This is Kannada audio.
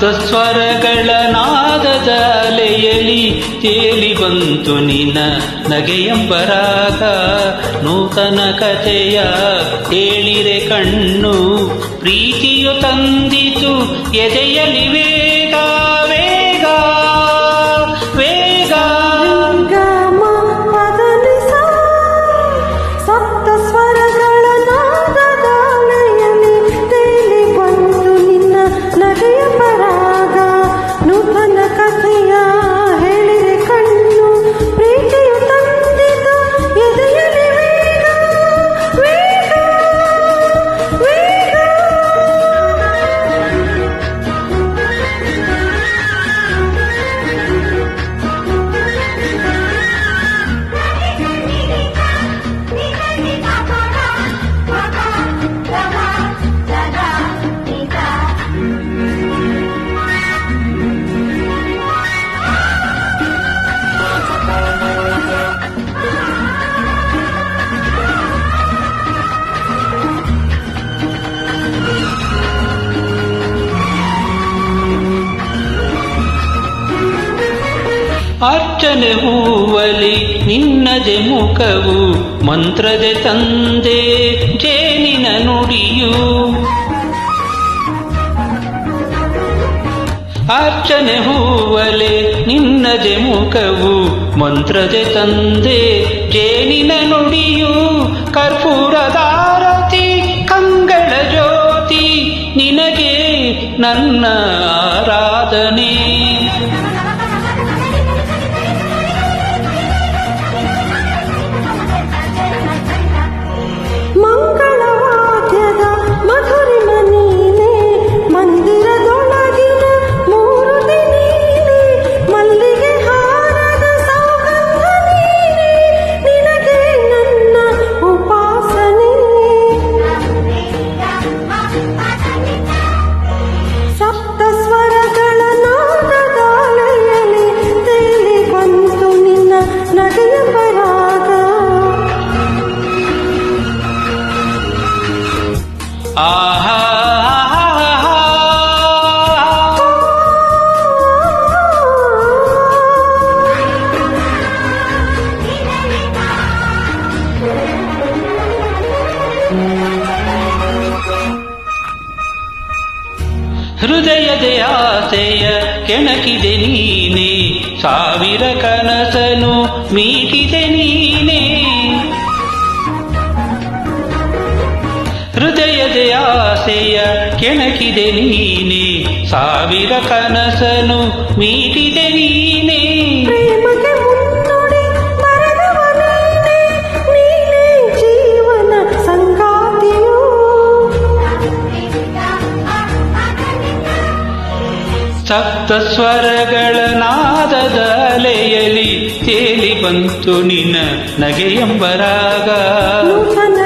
ಸಪ್ತ ಸ್ವರಗಳ ನಾದದ ಅಲೆಯಲಿ ತೇಲಿ ಬಂತು ನಿನ್ನ ನಗೆಯಂಬರಾಗ ನೂತನ ಕಥೆಯ ಹೇಳಿರೆ ಕಣ್ಣು ಪ್ರೀತಿಯು ತಂದಿತು ಎದೆಯಲಿ ವೇಗ ವೇಗ ವೇಗ ಸಪ್ತ ಸ್ವರಗಳ ನಾದದ ಅಲೆಯಲಿ ತೇಲಿ ಬಂತು ನಿನ್ನ ನಗೆಯ ಪರಾಗ ನೂತನ ಕಥೆಯ ಹೇಳಿರೆ ಕಣ್ಣು ಪ್ರೀತಿಯು ತಂದಿತು ಎದೆಯಲಿ ವೇಗ ವೇಗ ವೇಗ. ಅರ್ಚನೆ ಹೂವಲಿ ನಿನ್ನದೆ ಮುಖವು ಮಂತ್ರದೆ ತಂದೆ ಜೇನಿನ ನುಡಿಯು ಅರ್ಚನೆ ಹೂವಲೆ ನಿನ್ನದೆ ಮುಖವು ಮಂತ್ರದೆ ತಂದೆ ಜೇನಿನ ನುಡಿಯು ಕರ್ಪೂರದಾರತಿ ಕಂಗಳ ಜ್ಯೋತಿ ನಿನಗೆ ನನ್ನ ಆರಾಧನೆ ಮಂಗಳವಾದ್ಯದ ಮಧುರಿಮ ನೀನೆ ಮಂದಿರದೊಳಗಿನ ಮೂರುತಿ ನೀನೆ ಮಲ್ಲಿಗೆ ಹಾರದ ಸೌಗಂಧ ನೀನೆ ನಿನಗೆ ನನ್ನ ಉಪಾಸನೆ ಸಪ್ತ ಸ್ವರಗಳ ನಾದದ ಅಲೆಯಲಿ ತೇಲಿ ಬಂತು ನಿನ್ನ ನಗೆಯ ಪರಾಗ ಆಹಾ ಹೃದಯದ ಆಸೆಯ ಕೆಣಕಿದೆ ನೀನೆ ಸಾವಿರ ಕನಸನು ಮೀಟಿದೆ ನೀನೆ ಹೃದಯದ ಆಸೆಯ ಕೆಣಕಿದೆ ನೀನೆ ಸಾವಿರ ಕನಸನು ಮೀಟಿದೆ ನೀನೆ ಪ್ರೇಮಕ್ಕೆ ಮುನ್ನುಡಿ ಬರೆದವ ನೀನೆ ನೀನೆ ಜೀವನ ಸಂಗಾತಿಯು ಸಪ್ತ ಸ್ವರಗಳ ನಾದದ ಅಲೆಯಲಿ ತೇಲಿ ಬಂತು ನಿನ್ನ ನಗೆಯಂಬರಾಗ ನೂತನ